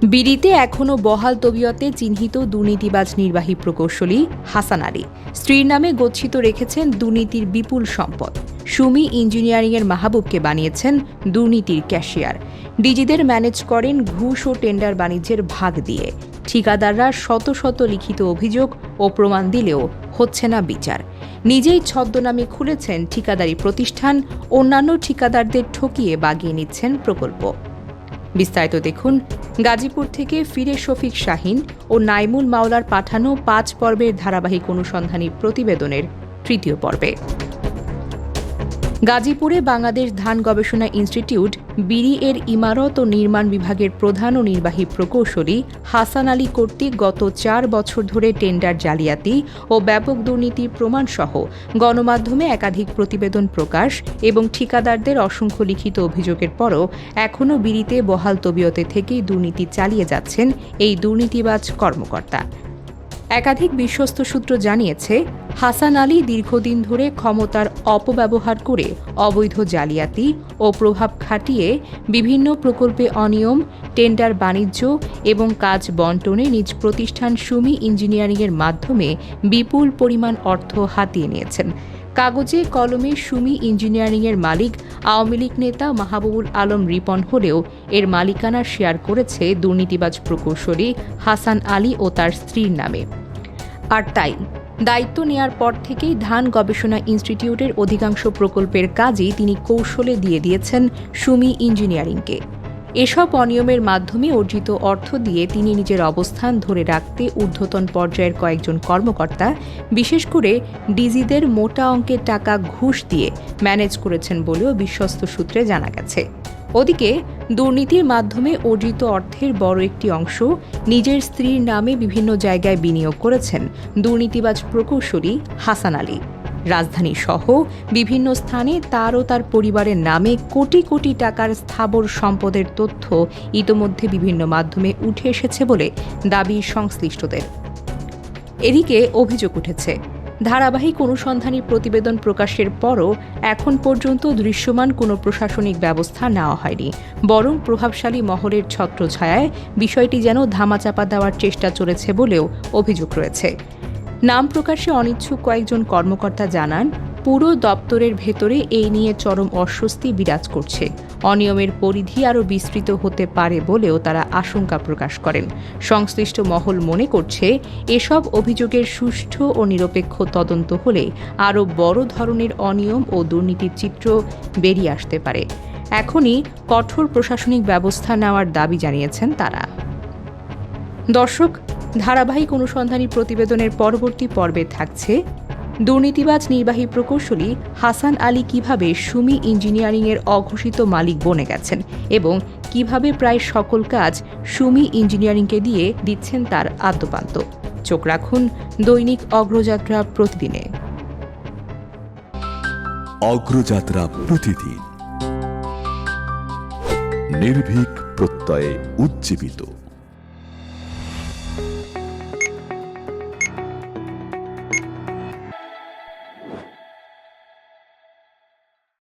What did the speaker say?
বিড়িতে এখনও বহাল তবিয়তে চিহ্নিত দুর্নীতিবাজ নির্বাহী প্রকৌশলী হাসান আলী স্ত্রীর নামে গচ্ছিত রেখেছেন দুর্নীতির বিপুল সম্পদ। সুমি ইঞ্জিনিয়ারিংয়ের মাহবুবকে বানিয়েছেন দুর্নীতির ক্যাশিয়ার। ডিজিদের ম্যানেজ করেন ঘুষ ও টেন্ডার বাণিজ্যের ভাগ দিয়ে। ঠিকাদাররা শত শত লিখিত অভিযোগ ও প্রমাণ দিলেও হচ্ছে না বিচার। নিজেই ছদ্মনামে খুলেছেন ঠিকাদারি প্রতিষ্ঠান, অন্যান্য ঠিকাদারদের ঠকিয়ে বাগিয়ে নিচ্ছেন প্রকল্প। বিস্তারিত দেখুন গাজীপুর থেকে ফিরে শফিক শাহীন ও নাইমুল মাওলার পাঠানো ৫ পর্বের ধারাবাহিক অনুসন্ধানী প্রতিবেদনের তৃতীয় পর্বে। গাজীপুরে বাংলাদেশ ধান গবেষণা ইনস্টিটিউট বিড়ি এর ইমারত ও নির্মাণ বিভাগের প্রধান ও নির্বাহী প্রকৌশলী হাসান আলী কর্তৃক গত ৪ বছর ধরে টেন্ডার জালিয়াতি ও ব্যাপক দুর্নীতির প্রমাণসহ গণমাধ্যমে একাধিক প্রতিবেদন প্রকাশ এবং ঠিকাদারদের অসংখ্য লিখিত অভিযোগের পরও এখনও বিড়িতে বহাল তবিয়তে থেকেই দুর্নীতি চালিয়ে যাচ্ছেন এই দুর্নীতিবাজ কর্মকর্তা। একাধিক বিশ্বস্ত সূত্র জানিয়েছে, হাসান আলী দীর্ঘদিন ধরে ক্ষমতার অপব্যবহার করে অবৈধ জালিয়াতি ও প্রভাব খাটিয়ে বিভিন্ন প্রকল্পে অনিয়ম, টেন্ডার বাণিজ্য এবং কাজ বণ্টনে নিজ প্রতিষ্ঠান সুমি ইঞ্জিনিয়ারিংয়ের মাধ্যমে বিপুল পরিমাণ অর্থ হাতিয়ে নিয়েছেন। কাগজে কলমে সুমি ইঞ্জিনিয়ারিংয়ের মালিক আওয়ামী লীগ নেতা মাহবুবুল আলম রিপন হলেও এর মালিকানা শেয়ার করেছে দুর্নীতিবাজ প্রকৌশলী হাসান আলী ও তার স্ত্রীর নামে। আর তাই দায়িত্ব নেয়ার পর থেকেই ধান গবেষণা ইনস্টিটিউটের অধিকাংশ প্রকল্পের কাজই তিনি কৌশলে দিয়ে দিয়েছেন সুমি ইঞ্জিনিয়ারিংকে। এসব অনিয়মের মাধ্যমে অর্জিত অর্থ দিয়ে তিনি নিজের অবস্থান ধরে রাখতে ঊর্ধ্বতন পর্যায়ের কয়েকজন কর্মকর্তা, বিশেষ করে ডিজিদের মোটা অঙ্কের টাকা ঘুষ দিয়ে ম্যানেজ করেছেন বলেও বিশ্বস্ত সূত্রে জানা গেছে। ওদিকে দুর্নীতির মাধ্যমে অর্জিত অর্থের বড় একটি অংশ নিজের স্ত্রীর নামে বিভিন্ন জায়গায় বিনিয়োগ করেছেন দুর্নীতিবাজ প্রকৌশলী হাসান আলী। রাজধানী সহ বিভিন্ন স্থানে তার ও তার পরিবারের নামে কোটি কোটি টাকার স্থাবর সম্পদের তথ্য ইতোমধ্যে বিভিন্ন মাধ্যমে উঠে এসেছে বলে দাবি সংশ্লিষ্টদের। এদিকে অভিযোগ উঠেছে, ধারাবাহিক অনুসন্ধানী প্রতিবেদন প্রকাশের পরও এখন পর্যন্ত দৃশ্যমান কোনো প্রশাসনিক ব্যবস্থা নেওয়া হয়নি, বরং প্রভাবশালী মহলের ছত্রছায়ায় বিষয়টি যেন ধামাচাপা দেওয়ার চেষ্টা চলেছে বলেও অভিযোগ রয়েছে। নাম প্রকাশে অনিচ্ছুক কয়েকজন কর্মকর্তা জানান, পুরো দপ্তরের ভেতরে এই নিয়ে চরম অস্বস্তি বিরাজ করছে। অনিয়মের পরিধি আরও বিস্তৃত হতে পারে বলেও তারা আশঙ্কা প্রকাশ করেন। সংশ্লিষ্ট মহল মনে করছে, এসব অভিযোগের সুষ্ঠু ও নিরপেক্ষ তদন্ত হলে আরও বড় ধরনের অনিয়ম ও দুর্নীতির চিত্র বেরিয়ে আসতে পারে। এখনই কঠোর প্রশাসনিক ব্যবস্থা নেওয়ার দাবি জানিয়েছেন তারা। দর্শক, ধারাবাহিক অনুসন্ধানী প্রতিবেদনের পরবর্তী পর্বে থাকছে দুর্নীতিবাজ নির্বাহী প্রকৌশলী হাসান আলী কিভাবে সুমি ইঞ্জিনিয়ারিংয়ের অঘোষিত মালিক বনে গেছেন এবং কিভাবে প্রায় সকল কাজ সুমি ইঞ্জিনিয়ারিংকে দিয়ে দিচ্ছেন তার আদ্যোপান্ত। চোখ রাখুন দৈনিক অগ্রযাত্রা প্রতিদিনে। অগ্রযাত্রা প্রতিদিন, নির্ভীক প্রত্যয়ে উজ্জীবিত।